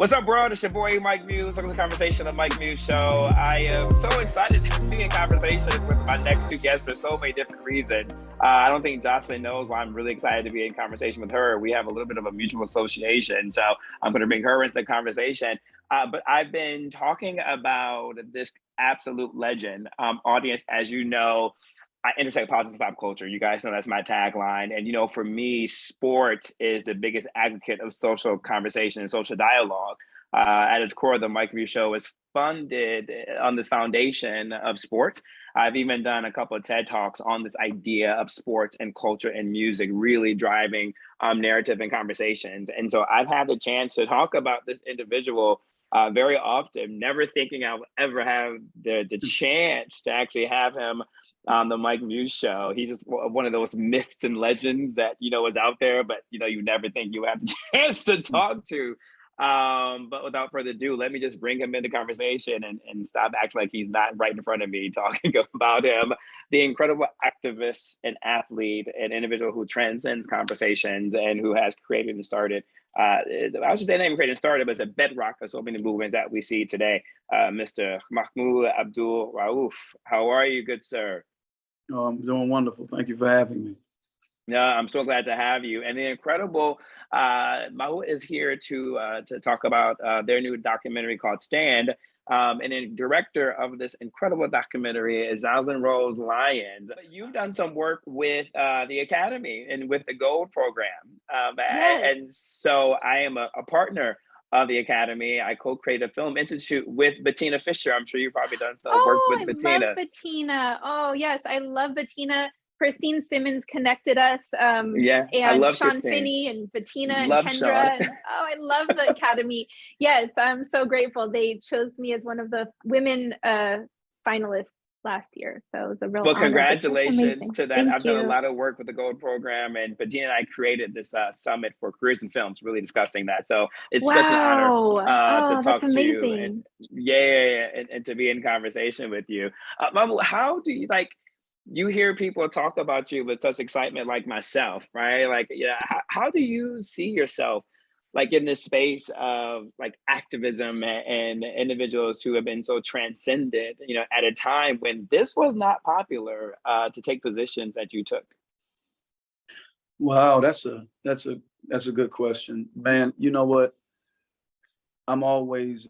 What's up, bro? It's your boy, Mike Muse. Welcome to the Conversation of Mike Muse Show. I am so excited to be in conversation with my next two guests for so many different reasons. I don't think Joslyn knows why I'm really excited to be in conversation with her. We have a little bit of a mutual association, so I'm going to bring her into the conversation. But I've been talking about this absolute legend. Audience, as you know, I intersect politics and pop culture. You guys know that's my tagline. And, for me, sports is the biggest advocate of social conversation and social dialogue. At its core, the Mike Muse Show is funded on this foundation of sports. I've even done a couple of TED Talks on this idea of sports and culture and music really driving narrative and conversations. And so I've had the chance to talk about this individual very often, never thinking I would ever have the chance to actually have him on the Mike Muse Show. He's just one of those myths and legends that, is out there, but, you never think you have the chance to talk to. But without further ado, let me just bring him into conversation and stop acting like he's not right in front of me talking about him. The incredible activist and athlete and individual who transcends conversations and who has created and started, I was just saying not even created and started, but it's a bedrock of so many movements that we see today. Mr. Mahmoud Abdul Rauf. How are you, good sir? Oh, I'm doing wonderful. Thank you for having me. Yeah, I'm so glad to have you. And the incredible Mahmoud is here to talk about their new documentary called Stand. And the director of this incredible documentary is Lyons. You've done some work with the Academy and with the Gold program. Yes. And so I am a partner of the Academy. I co-created a film institute with Bettina Fisher. I'm sure you've probably done some work with Bettina. I love Bettina. Oh, yes, I love Bettina. Christine Simmons connected us. And I love Sean Christine. Finney and Bettina Love and Kendra. Sean. I love the Academy. Yes, I'm so grateful. They chose me as one of the women finalists last year. So it was a real honor. Congratulations to that. Thank I've you. done a lot of work with the Gold program, and Bettina and I created this summit for careers in films, really discussing that. So it's such an honor to talk to you. And, and to be in conversation with you. Mama, how do you you hear people talk about you with such excitement like myself, right? How do you see yourself in this space of activism and individuals who have been so transcended, at a time when this was not popular to take positions that you took? Wow, that's a good question, man. You know what? I'm always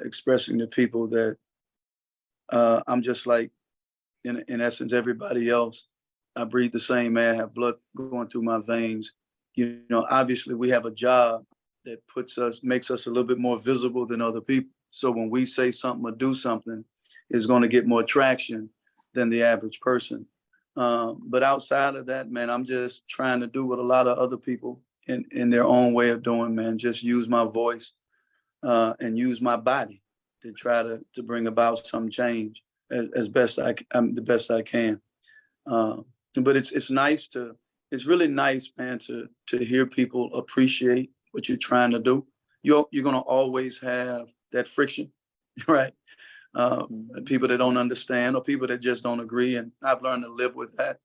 expressing to people that I'm just like, in essence, everybody else. I breathe the same air, have blood going through my veins. Obviously we have a job that makes us a little bit more visible than other people. So when we say something or do something, it's going to get more traction than the average person. But outside of that, man, I'm just trying to do what a lot of other people in their own way of doing, man. Just use my voice and use my body to try to bring about some change as best the best I can. But it's really nice, man, to hear people appreciate what you're trying to do. You're going to always have that friction, right? People that don't understand or people that just don't agree. And I've learned to live with that.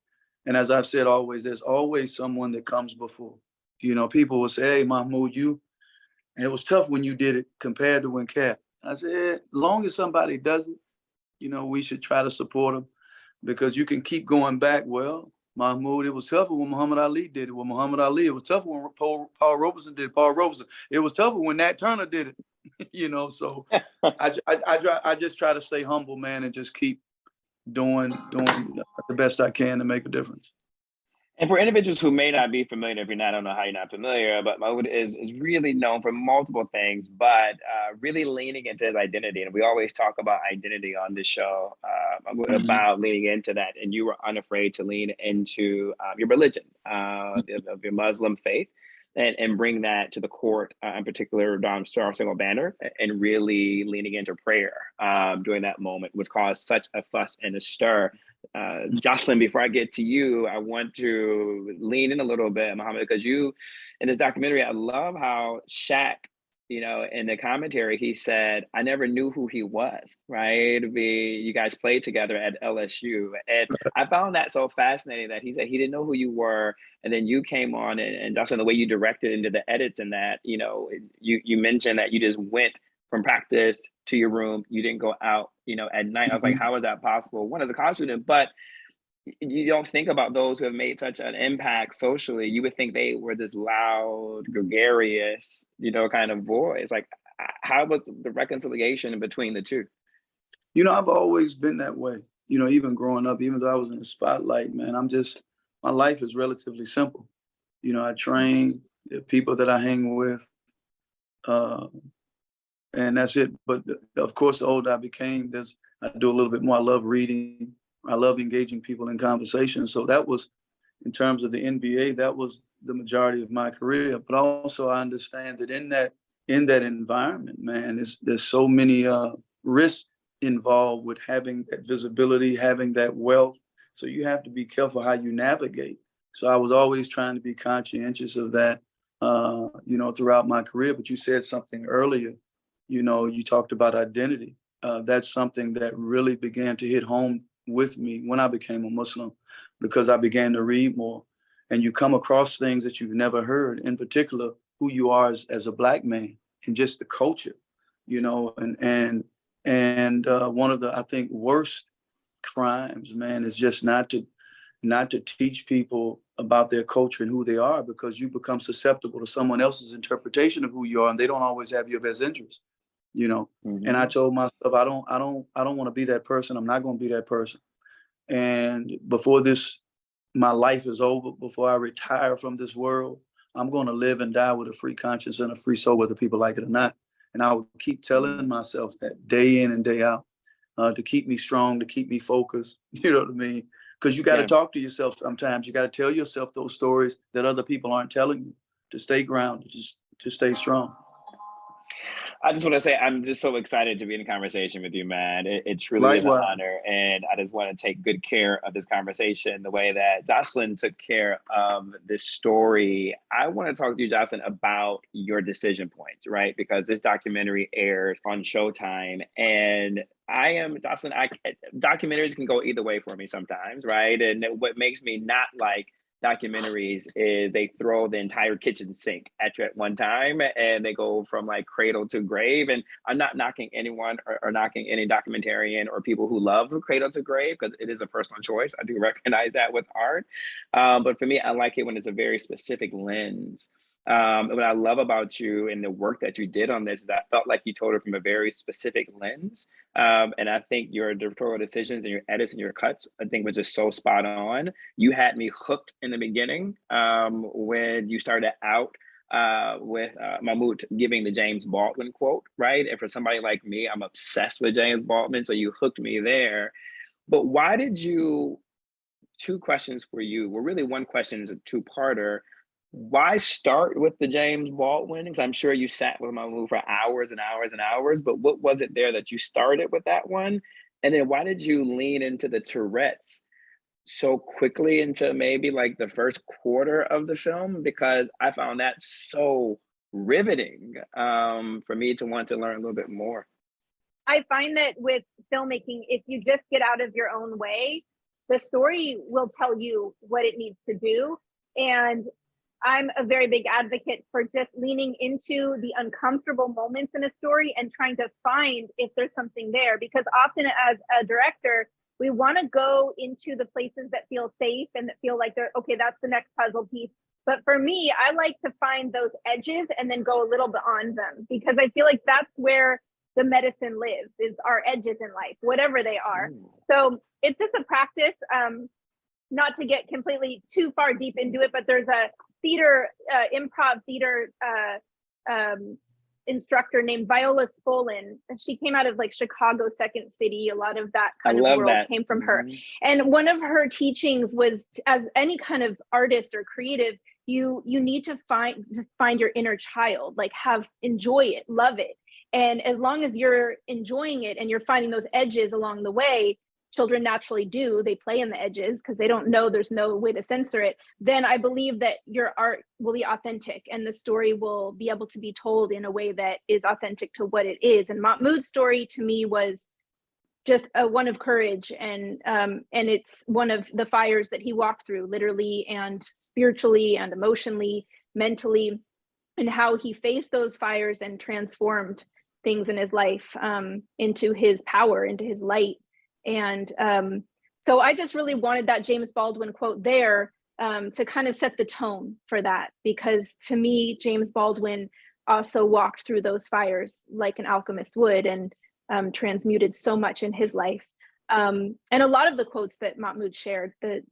And as I've said always, there's always someone that comes before. People will say, hey, Mahmoud, and it was tough when you did it compared to when Cat. I said, as long as somebody does it, we should try to support them, because you can keep going back. Well, Mahmoud, it was tougher when Muhammad Ali did it with Muhammad Ali. It was tougher when Paul Robeson did it, Paul Robeson. It was tougher when Nat Turner did it. So I just try to stay humble, man, and just keep doing the best I can to make a difference. And for individuals who may not be familiar, if you're not, I don't know how you're not familiar, but Mahmoud is really known for multiple things, but really leaning into his identity. And we always talk about identity on this show, about leaning into that. And you were unafraid to lean into your religion, of your Muslim faith, and bring that to the court, in particular, Star Single Banner, and really leaning into prayer during that moment, which caused such a fuss and a stir. Joslyn, before I get to you, I want to lean in a little bit, Muhammad, because you, in this documentary, I love how Shaq, in the commentary, he said, I never knew who he was, right? You guys played together at LSU. And I found that so fascinating that he said he didn't know who you were. And then you came on and that's the way you directed into the edits and that, you mentioned that you just went from practice to your room. You didn't go out, at night. I was like, how is that possible? One, as a college student, but you don't think about those who have made such an impact socially. You would think they were this loud, gregarious, kind of voice. Like, how was the reconciliation between the two? I've always been that way. Even growing up, even though I was in the spotlight, man, my life is relatively simple. I train, the people that I hang with, and that's it. But of course, the older I became, I do a little bit more. I love reading. I love engaging people in conversation. So that was, in terms of the NBA, that was the majority of my career. But also I understand that in that environment, man, there's so many risks involved with having that visibility, having that wealth. So you have to be careful how you navigate. So I was always trying to be conscientious of that, throughout my career. But you said something earlier, you talked about identity. That's something that really began to hit home with me when I became a Muslim, because I began to read more, and you come across things that you've never heard, in particular who you are as a Black man and just the culture, and one of the, I think, worst crimes, man, is just not to teach people about their culture and who they are, because you become susceptible to someone else's interpretation of who you are, and they don't always have your best interest. And I told myself, I don't want to be that person. I'm not going to be that person. And before my life is over, before I retire from this world, I'm going to live and die with a free conscience and a free soul, whether people like it or not. And I would keep telling myself that day in and day out, to keep me strong, to keep me focused. You know what I mean? Because you got to talk to yourself sometimes. You got to tell yourself those stories that other people aren't telling you, to stay grounded, just to stay strong. I just want to say I'm just so excited to be in a conversation with you, man. It truly is an honor. And I just want to take good care of this conversation the way that Joslyn took care of this story. I want to talk to you, Joslyn, about your decision points, right? Because this documentary airs on Showtime. And Joslyn, documentaries can go either way for me sometimes, right? And what makes me not like documentaries is they throw the entire kitchen sink at you at one time, and they go from like cradle to grave. And I'm not knocking anyone or knocking any documentarian or people who love cradle to grave, because it is a personal choice. I do recognize that with art. But for me, I like it when it's a very specific lens. What I love about you and the work that you did on this is I felt like you told it from a very specific lens. And I think your directorial decisions and your edits and your cuts, I think, was just so spot on. You had me hooked in the beginning when you started out with Mahmoud giving the James Baldwin quote, right? And for somebody like me, I'm obsessed with James Baldwin, so you hooked me there. But why did you, two questions for you, well, really one question is a two-parter. Why start with the James Baldwin? Because I'm sure you sat with Mahmoud for hours and hours and hours, but what was it there that you started with that one? And then why did you lean into the Tourette's so quickly into maybe like the first quarter of the film? Because I found that so riveting for me to want to learn a little bit more. I find that with filmmaking, if you just get out of your own way, the story will tell you what it needs to do. And I'm a very big advocate for just leaning into the uncomfortable moments in a story and trying to find if there's something there. Because often as a director, we want to go into the places that feel safe and that feel like they're, okay, that's the next puzzle piece. But for me, I like to find those edges and then go a little beyond them, because I feel like that's where the medicine lives, is our edges in life, whatever they are. So it's just a practice, not to get completely too far deep into it, but there's a improv theater instructor named Viola Spolin. She came out of like Chicago, Second City. A lot of that kind of world came from her. And one of her teachings was, as any kind of artist or creative, you need to find your inner child, like enjoy it, love it. And as long as you're enjoying it and you're finding those edges along the way, children naturally do, they play in the edges because they don't know, there's no way to censor it, then I believe that your art will be authentic and the story will be able to be told in a way that is authentic to what it is. And Mahmoud's story to me was just a one of courage, and it's one of the fires that he walked through, literally and spiritually and emotionally, mentally, and how he faced those fires and transformed things in his life into his power, into his light. And so I just really wanted that James Baldwin quote there to kind of set the tone for that, because to me, James Baldwin also walked through those fires like an alchemist would, and transmuted so much in his life. And a lot of the quotes that Mahmoud shared, the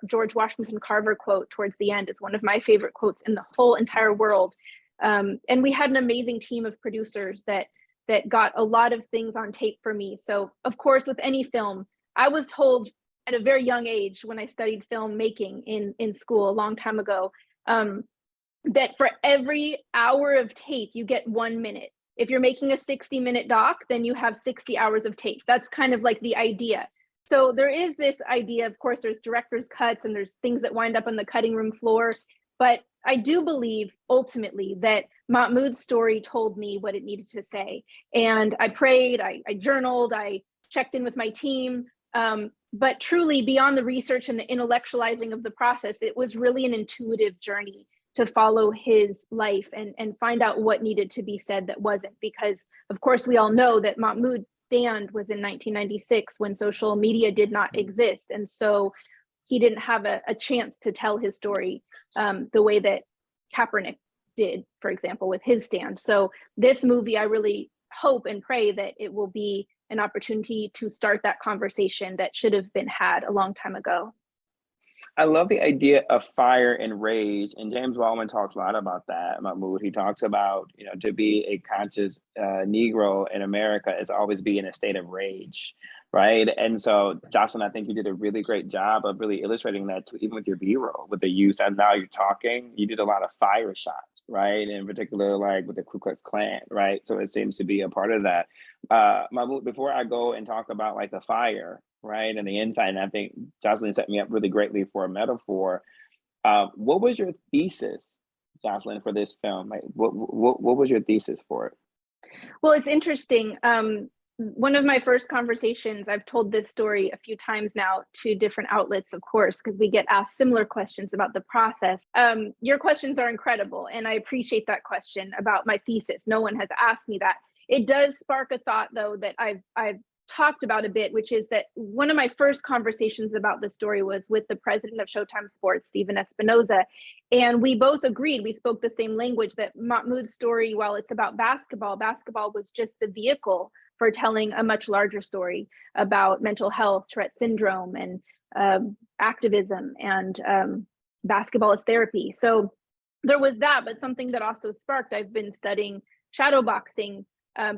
George Washington Carver quote towards the end is one of my favorite quotes in the whole entire world. And we had an amazing team of producers that got a lot of things on tape for me. So of course, with any film, I was told at a very young age when I studied filmmaking in school a long time ago, that for every hour of tape, you get 1 minute. If you're making a 60-minute doc, then you have 60 hours of tape. That's kind of like the idea. So there is this idea, of course, there's director's cuts and there's things that wind up on the cutting room floor. But I do believe ultimately that Mahmoud's story told me what it needed to say. And I prayed, I journaled, I checked in with my team. But truly, beyond the research and the intellectualizing of the process, it was really an intuitive journey to follow his life and find out what needed to be said that wasn't. Because of course, we all know that Mahmoud's stand was in 1996 when social media did not exist. And so he didn't have a chance to tell his story the way that Kaepernick did, for example, with his stand. So this movie, I really hope and pray that it will be an opportunity to start that conversation that should have been had a long time ago. I love the idea of fire and rage, and James Baldwin talks a lot about that. Mahmoud, he talks about, to be a conscious Negro in America is always be in a state of rage, right? And so, Joslyn, I think you did a really great job of really illustrating that too, even with your B-roll, with the use. And now you're talking, you did a lot of fire shots, right? In particular, like with the Ku Klux Klan, right? So it seems to be a part of that. Mahmoud, before I go and talk about like the fire, right, and the insight, and I think Joslyn set me up really greatly for a metaphor. What was your thesis, Joslyn, for this film? Like, what was your thesis for it? Well, it's interesting. One of my first conversations, I've told this story a few times now to different outlets, of course, because we get asked similar questions about the process. Your questions are incredible, and I appreciate that question about my thesis. No one has asked me that. It does spark a thought, though, that I've talked about a bit, which is that one of my first conversations about the story was with the president of Showtime Sports, Stephen Espinoza. And we both agreed, we spoke the same language, that Mahmoud's story, while it's about basketball was just the vehicle for telling a much larger story about mental health, Tourette syndrome, and activism, and basketball as therapy. So there was that, but something that also sparked, I've been studying shadow boxing,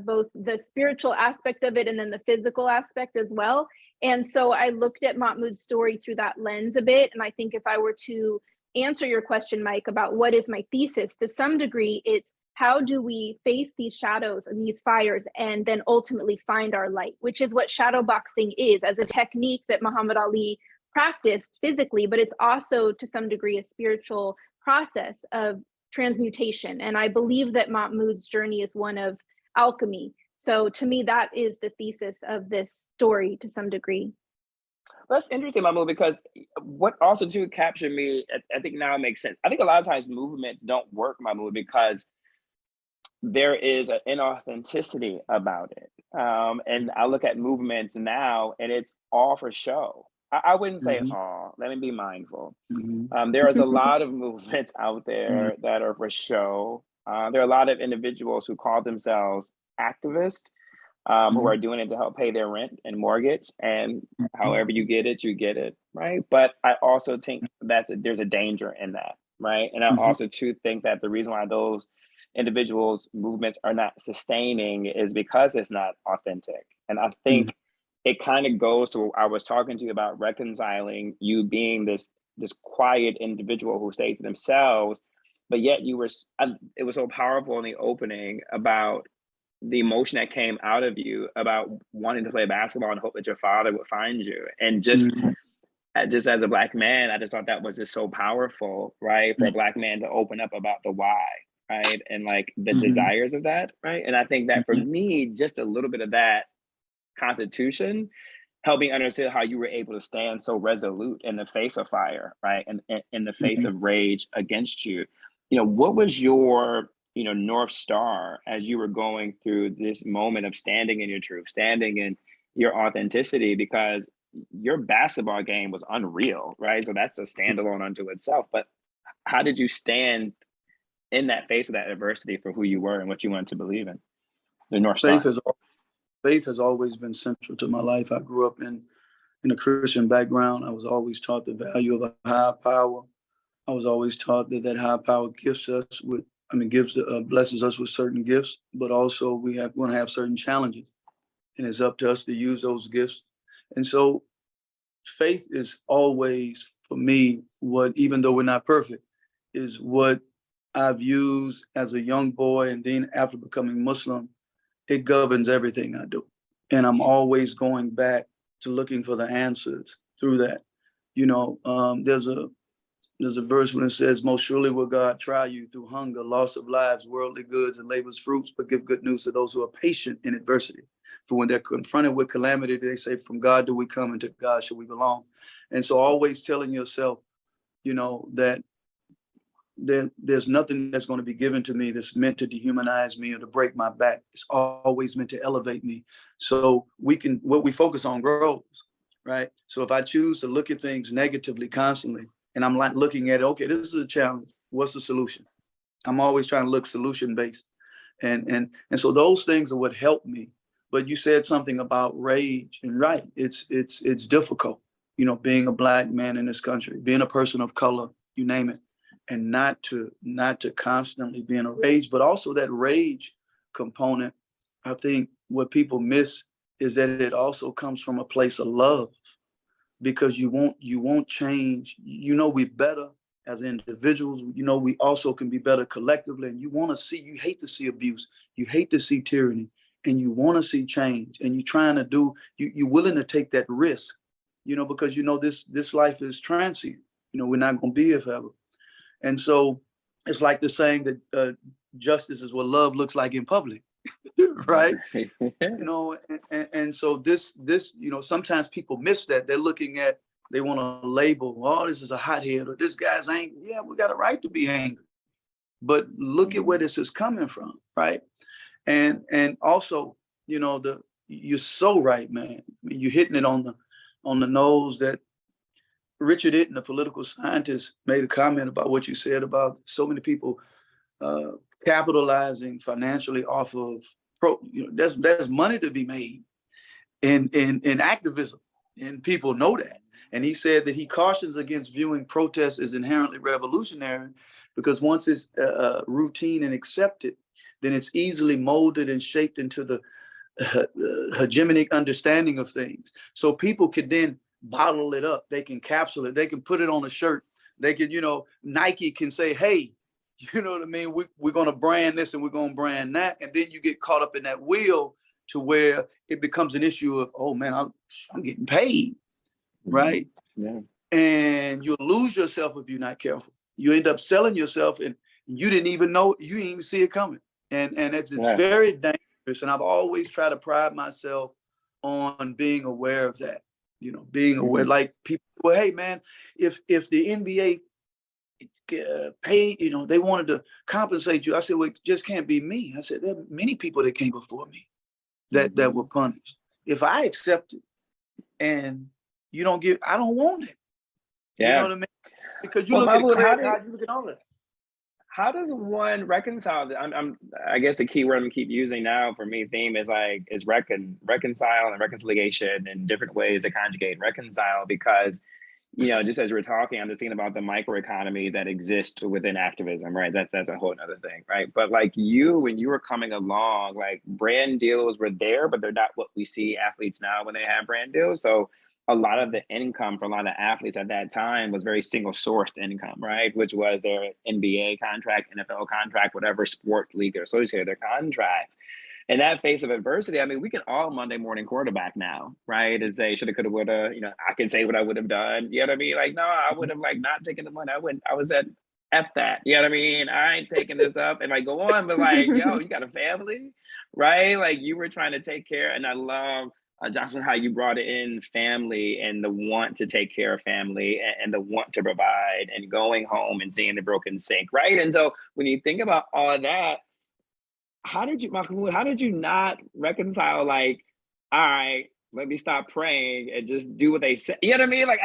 both the spiritual aspect of it and then the physical aspect as well. And so I looked at Mahmoud's story through that lens a bit. And I think if I were to answer your question, Mike, about what is my thesis, to some degree, it's how do we face these shadows and these fires and then ultimately find our light, which is what shadow boxing is, as a technique that Muhammad Ali practiced physically, but it's also to some degree a spiritual process of transmutation. And I believe that Mahmoud's journey is one of alchemy. So to me, that is the thesis of this story to some degree. That's interesting, Mahmoud, because what also too captured me, I think now it makes sense. I think a lot of times movements don't work, Mahmoud, because there is an inauthenticity about it. And I look at movements now and it's all for show. I wouldn't say all, let me be mindful. There is a lot of movements out there that are for show. There are a lot of individuals who call themselves activists, who are doing it to help pay their rent and mortgage, and however you get it, right? But I also think there's a danger in that, right? And I also too think that the reason why those individuals' movements are not sustaining is because it's not authentic. And I think it kind of goes to what I was talking to you about, reconciling you being this quiet individual who stayed to themselves, but yet it was so powerful in the opening about the emotion that came out of you about wanting to play basketball and hope that your father would find you. And just as a Black man, I just thought that was just so powerful, right? For a Black man to open up about the why, right? And like the desires of that, right? And I think that for me, just a little bit of that constitution helped me understand how you were able to stand so resolute in the face of fire, right? And in the face of rage against you. You know, what was your, you know, North Star as you were going through this moment of standing in your truth, standing in your authenticity? Because your basketball game was unreal, right? So that's a standalone unto itself. But how did you stand in that face of that adversity for who you were and what you wanted to believe in? The North Star. Faith has always been central to my life. I grew up in a Christian background. I was always taught the value of a higher power. I was always taught that higher power blesses us with certain gifts, but also we're going to have certain challenges, and it's up to us to use those gifts. And so faith is always, for me, what, even though we're not perfect, is what I've used as a young boy, and then after becoming Muslim, it governs everything I do. And I'm always going back to looking for the answers through that. You know, there's a verse when it says, most surely will God try you through hunger, loss of lives, worldly goods, and labor's fruits, but give good news to those who are patient in adversity. For when they're confronted with calamity, they say, from God do we come, and to God shall we belong. And so always telling yourself, you know, that there's nothing that's going to be given to me that's meant to dehumanize me or to break my back. It's always meant to elevate me. So what we focus on grows, right? So if I choose to look at things negatively constantly, and I'm like looking at it, okay, this is a challenge. What's the solution? I'm always trying to look solution-based. And so those things are what help me. But you said something about rage, and right, it's difficult, you know, being a Black man in this country, being a person of color, you name it. And not to constantly be in a rage, but also that rage component. I think what people miss is that it also comes from a place of love, because you won't change. You know, we're better as individuals. You know, we also can be better collectively. And you hate to see abuse, you hate to see tyranny, and you want to see change. And you're willing to take that risk, you know, because you know this life is transient. You know, we're not going to be here forever. And so it's like the saying that justice is what love looks like in public, right? You know, and so this, you know, sometimes people miss that. They want to label, oh, this is a hothead, or this guy's angry. Yeah, we got a right to be angry. But look at where this is coming from, right? And also, you know, you're so right, man. I mean, you're hitting it on the nose that Richard Itten, a political scientist, made a comment about what you said about so many people capitalizing financially off of there's money to be made in activism, and people know that. And he said that he cautions against viewing protests as inherently revolutionary, because once it's routine and accepted, then it's easily molded and shaped into the hegemonic understanding of things. So people could then bottle it up, they can capsule it, they can put it on a shirt, they can, you know, Nike can say, hey, you know what I mean, we're going to brand this and we're going to brand that, and then you get caught up in that wheel to where it becomes an issue of, oh man, I'm getting paid, right? Yeah. And you'll lose yourself if you're not careful. You end up selling yourself, and you didn't even know, you didn't even see it coming, and it's very dangerous. And I've always tried to pride myself on being aware of that. You know, being aware, like people, well, hey man, if the NBA paid, you know, they wanted to compensate you. I said, well, it just can't be me. I said, there are many people that came before me that were punished. If I accept it and you don't give, I don't want it. Yeah. You know what I mean? Because you look at God, you look at all that. How does one reconcile that? I guess the key word I'm gonna keep using now for me, theme is reconcile and reconciliation, and different ways to conjugate and reconcile, because, you know, just as we're talking, I'm just thinking about the microeconomies that exist within activism, right? That's a whole nother thing, right? But like when you were coming along, like brand deals were there, but they're not what we see athletes now when they have brand deals. So a lot of the income for a lot of athletes at that time was very single sourced income, right? Which was their NBA contract, NFL contract, whatever sport league they're associated with, their contract. in that face of adversity, I mean, we can all Monday morning quarterback now, right? And say, shoulda, coulda, woulda, you know, I can say what I would have done. You know what I mean? Like, no, I would have like not taken the money. I was at F that. You know what I mean? I ain't taking this up and like go on, but like, yo, you got a family, right? Like you were trying to take care. And I love, Jocelyn, how you brought in family and the want to take care of family and the want to provide and going home and seeing the broken sink, right? And so when you think about all of that, how did you, Mahmoud, how did you not reconcile like, all right, let me stop praying and just do what they say? You know what I mean? Like,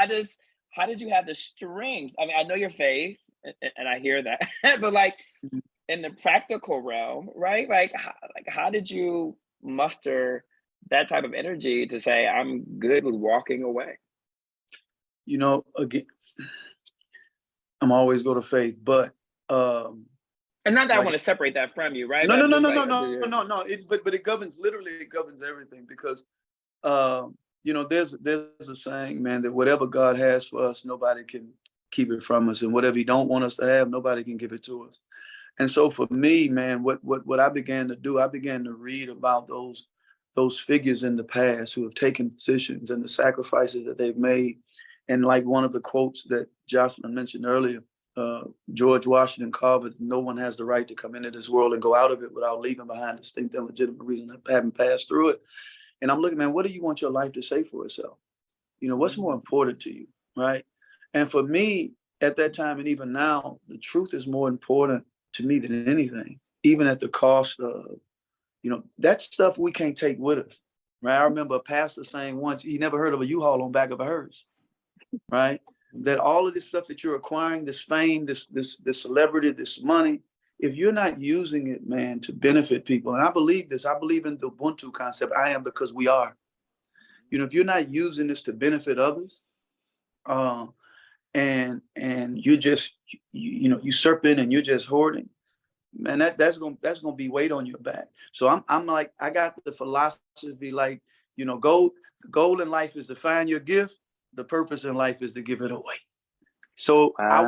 how did you have the strength? I mean, I know your faith and I hear that, but like in the practical realm, right? Like how did you muster that type of energy to say, I'm good with walking away? You know, again, I'm always go to faith, but and not that I like, want to separate that from you, right? no, But no, I'm no, just no, like, no, no, no, no. But it governs, literally, it governs everything because, you know, there's a saying, man, that whatever God has for us, nobody can keep it from us, and whatever He don't want us to have, nobody can give it to us. And so for me, man, what I began to do, I began to read about those figures in the past who have taken positions and the sacrifices that they've made. And like one of the quotes that Jocelyn mentioned earlier, George Washington Carver, no one has the right to come into this world and go out of it without leaving behind distinct and legitimate reasons of having passed through it. And I'm looking, man, what do you want your life to say for itself? You know, what's more important to you, right? And for me, at that time and even now, the truth is more important to me than anything, even at the cost of, you know, that stuff we can't take with us, right? I remember a pastor saying once, he never heard of a U-Haul on back of a hearse, right? That all of this stuff that you're acquiring, this fame, this celebrity, this money, if you're not using it, man, to benefit people, and I believe this, I believe in the Ubuntu concept, I am because we are. You know, if you're not using this to benefit others, and you're just, you know, usurping and you're just hoarding, man, that's gonna be weight on your back. So I'm like, I got the philosophy, like, you know, the goal in life is to find your gift. The purpose in life is to give it away. So Wow. I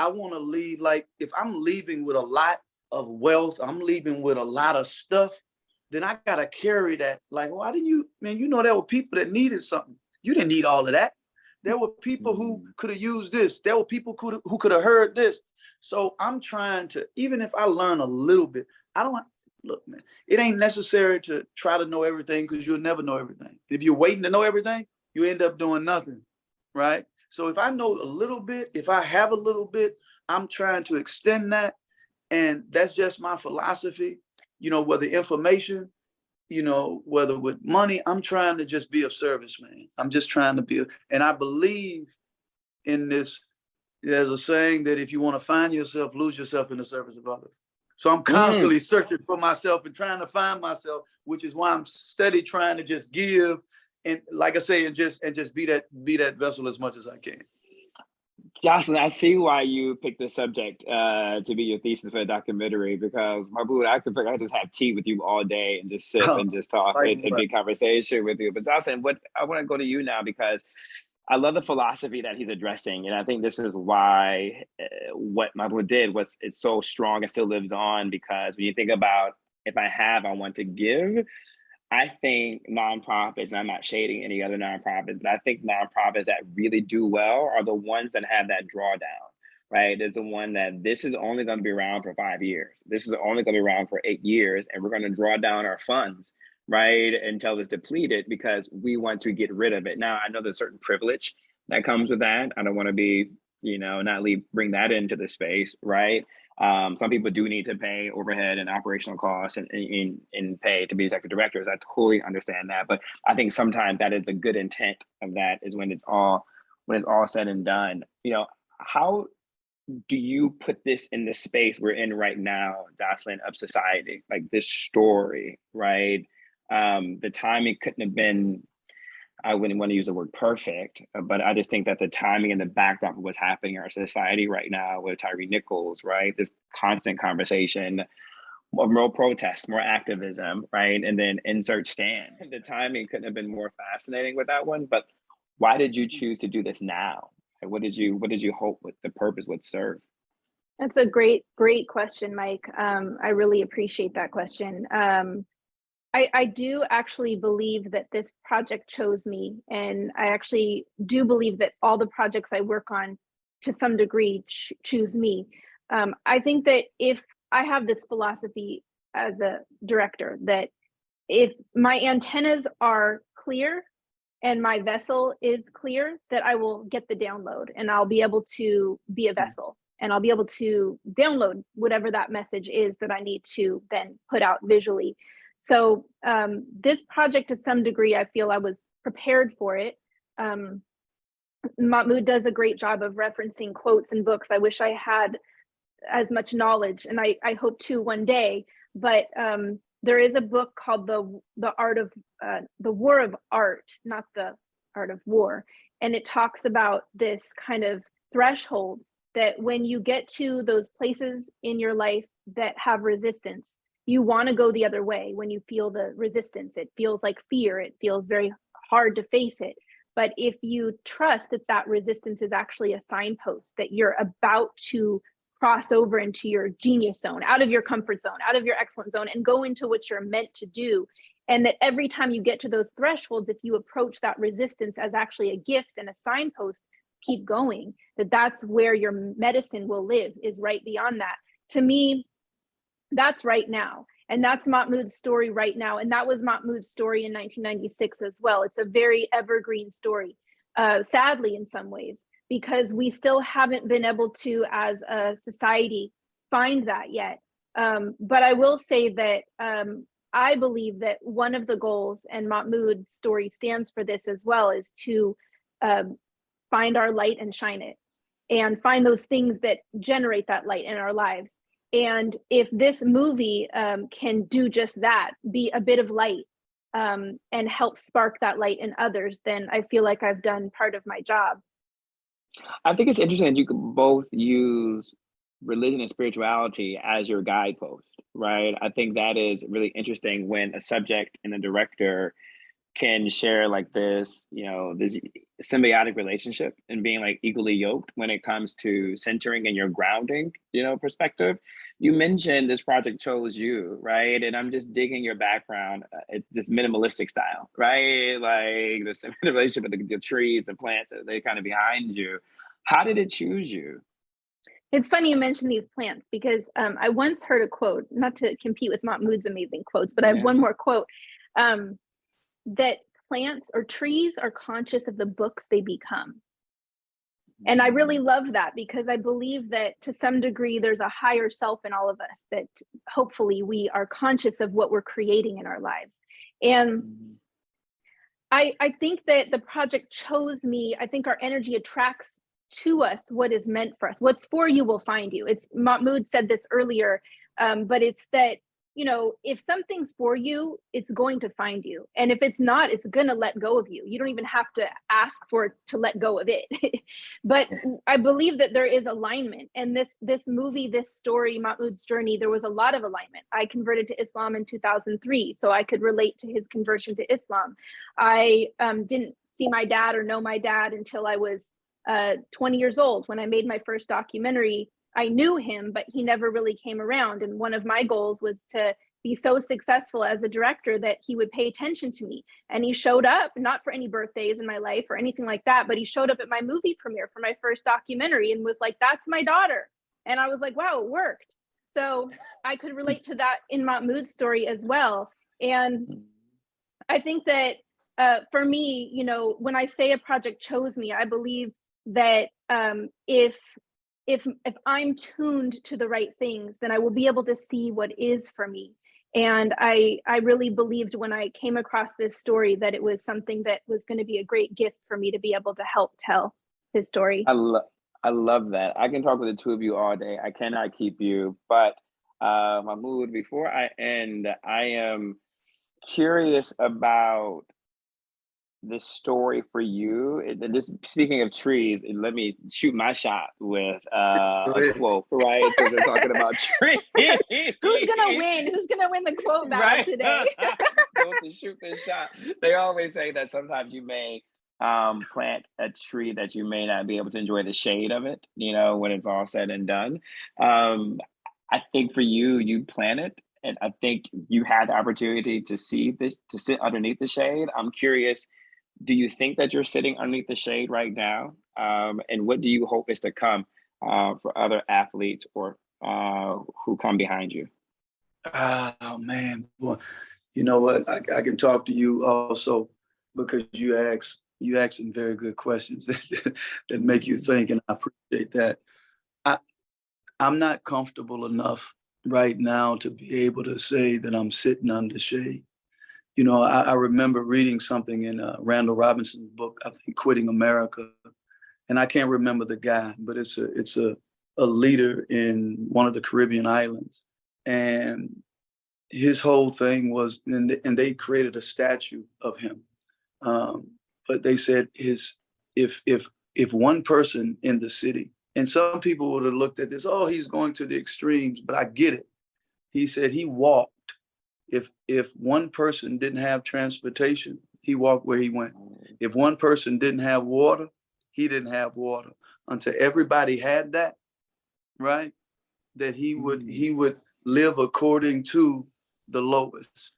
want to leave, like, if I'm leaving with a lot of wealth, I'm leaving with a lot of stuff, then I gotta carry that. Like, why didn't you, man, you know, there were people that needed something. You didn't need all of that. There were people who could have used this. There were people who could have heard this. So I'm trying to, even if I learn a little bit, look, man, it ain't necessary to try to know everything because you'll never know everything. If you're waiting to know everything, you end up doing nothing, right? So if I know a little bit, if I have a little bit, I'm trying to extend that. And that's just my philosophy, you know, whether information, you know, whether with money, I'm trying to just be of service, man. I'm just trying to be, and I believe in this. There's a saying that if you want to find yourself, lose yourself in the service of others. So I'm constantly searching for myself and trying to find myself, which is why I'm steady trying to just give. And like I say, and just be that vessel as much as I can. Jocelyn, I see why you picked this subject to be your thesis for a documentary, because Mahmoud, I just have tea with you all day and just sip and just talk and be conversation with you. But Jocelyn, what I want to go to you now, because I love the philosophy that he's addressing. And I think this is why what Mahmoud did is so strong and still lives on, because when you think about, if I want to give, I think nonprofits, and I'm not shading any other nonprofits, but I think nonprofits that really do well are the ones that have that drawdown, right? There's the one that this is only going to be around for 5 years. This is only going to be around for 8 years, and we're going to draw down our funds, right, until it's depleted because we want to get rid of it. Now, I know there's certain privilege that comes with that. I don't want to be, bring that into the space, right? Some people do need to pay overhead and operational costs and pay to be executive directors. I totally understand that, but I think sometimes that is the good intent of that, is when it's all said and done. How do you put this in the space we're in right now, Jocelyn, of society, like this story, right? The timing couldn't have been, I wouldn't want to use the word perfect, but I just think that the timing and the backdrop of what's happening in our society right now with Tyree Nichols, right? This constant conversation of more protests, more activism, right? And then insert Stan. The timing couldn't have been more fascinating with that one, but why did you choose to do this now? What did you hope with the purpose would serve? That's a great question, Mike. I really appreciate that question. I do actually believe that this project chose me, and I actually do believe that all the projects I work on, to some degree, choose me. I think that if I have this philosophy as a director, that if my antennas are clear and my vessel is clear, that I will get the download, and I'll be able to be a vessel, and I'll be able to download whatever that message is that I need to then put out visually. So this project, to some degree, I feel I was prepared for it. Mahmoud does a great job of referencing quotes and books. I wish I had as much knowledge, and I hope to one day, but there is a book called the Art of the War of Art, not the Art of War, and it talks about this kind of threshold that when you get to those places in your life that have resistance, you want to go the other way. When you feel the resistance, it feels like fear, it feels very hard to face it. But if you trust that that resistance is actually a signpost, that you're about to cross over into your genius zone, out of your comfort zone, out of your excellent zone, and go into what you're meant to do. And that every time you get to those thresholds, if you approach that resistance as actually a gift and a signpost, keep going, that's where your medicine will live, is right beyond that. To me, that's right now. And that's Mahmoud's story right now. And that was Mahmoud's story in 1996 as well. It's a very evergreen story, sadly, in some ways, because we still haven't been able to, as a society, find that yet. But I will say that I believe that one of the goals, and Mahmoud's story stands for this as well, is to find our light and shine it, and find those things that generate that light in our lives. And if this movie can do just that, be a bit of light, and help spark that light in others, then I feel like I've done part of my job. I think it's interesting that you can both use religion and spirituality as your guidepost, right? I think that is really interesting when a subject and a director can share like this, this symbiotic relationship and being like equally yoked when it comes to centering and your grounding, perspective. You mentioned this project chose you, right? And I'm just digging your background, this minimalistic style, right? Like this relationship with the trees, the plants, they kind of behind you. How did it choose you? It's funny you mentioned these plants, because I once heard a quote, not to compete with Mahmoud's amazing quotes, but I have one more quote. That plants or trees are conscious of the books they become. And I really love that, because I believe that to some degree there's a higher self in all of us, that hopefully we are conscious of what we're creating in our lives. And I think that the project chose me. I think our energy attracts to us what is meant for us. What's for you will find you. It's Mahmoud said this earlier, but it's that, if something's for you, it's going to find you. And if it's not, it's going to let go of you. You don't even have to ask for it to let go of it. But I believe that there is alignment. And this movie, this story, Mahmoud's journey, there was a lot of alignment. I converted to Islam in 2003, so I could relate to his conversion to Islam. I didn't see my dad or know my dad until I was 20 years old. When I made my first documentary, I knew him, but he never really came around. And one of my goals was to be so successful as a director that he would pay attention to me. And he showed up, not for any birthdays in my life or anything like that, but he showed up at my movie premiere for my first documentary and was like, "That's my daughter." And I was like, wow, it worked. So I could relate to that in Mahmoud's story as well. And I think that for me, when I say a project chose me, I believe that if I'm tuned to the right things, then I will be able to see what is for me. And I really believed when I came across this story that it was something that was going to be a great gift for me to be able to help tell his story. I love that. I can talk with the two of you all day. I cannot keep you, but Mahmoud, before I end, I am curious about the story for you. This, speaking of trees, let me shoot my shot with a quote, right? Since we're talking about trees. Who's gonna win? Who's gonna win the quote battle today? Go to shoot this shot. They always say that sometimes you may plant a tree that you may not be able to enjoy the shade of it, you know, when it's all said and done. I think for you, you plant it, and I think you had the opportunity to see this, to sit underneath the shade. I'm curious, do you think that you're sitting underneath the shade right now? And what do you hope is to come for other athletes or who come behind you? Oh man, well, you know what? I can talk to you also because you ask some very good questions that make you think, and I appreciate that. I'm not comfortable enough right now to be able to say that I'm sitting under shade. You know, I remember reading something in Randall Robinson's book, I think, Quitting America, and I can't remember the guy, but it's a leader in one of the Caribbean islands, and his whole thing was, and they created a statue of him, but they said if one person in the city, and some people would have looked at this, oh, he's going to the extremes, but I get it. He said he walked. If one person didn't have transportation, he walked where he went. If one person didn't have water, he didn't have water. Until everybody had that, right? That he would live according to the lowest,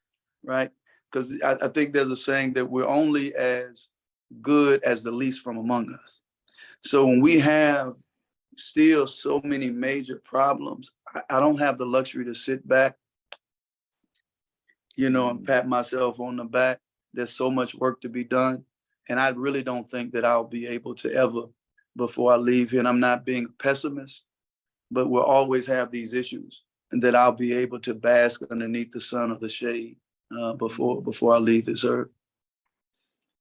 right? Because I think there's a saying that we're only as good as the least from among us. So when we have still so many major problems, I don't have the luxury to sit back, you know, and pat myself on the back. There's so much work to be done. And I really don't think that I'll be able to ever, before I leave here, and I'm not being a pessimist, but we'll always have these issues, and that I'll be able to bask underneath the sun of the shade before I leave this earth.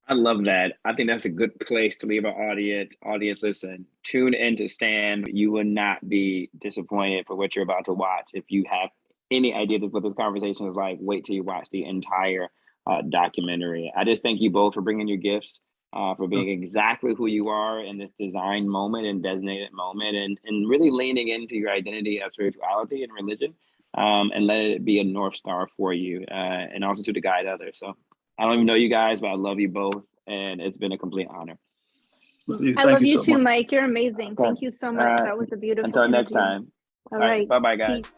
I love that. I think that's a good place to leave our audience. Audience, listen, tune in to Stand. You will not be disappointed for what you're about to watch. If you have any idea what this conversation is like, wait till you watch the entire documentary. I just thank you both for bringing your gifts, for being exactly who you are in this design moment and designated moment, and really leaning into your identity of spirituality and religion, and let it be a North Star for you, and also to guide others. So I don't even know you guys, but I love you both, and it's been a complete honor. I love you too, Mike. You're amazing. Thank you so much. That was a beautiful Until next interview. time. All right. Bye-bye, guys. Peace.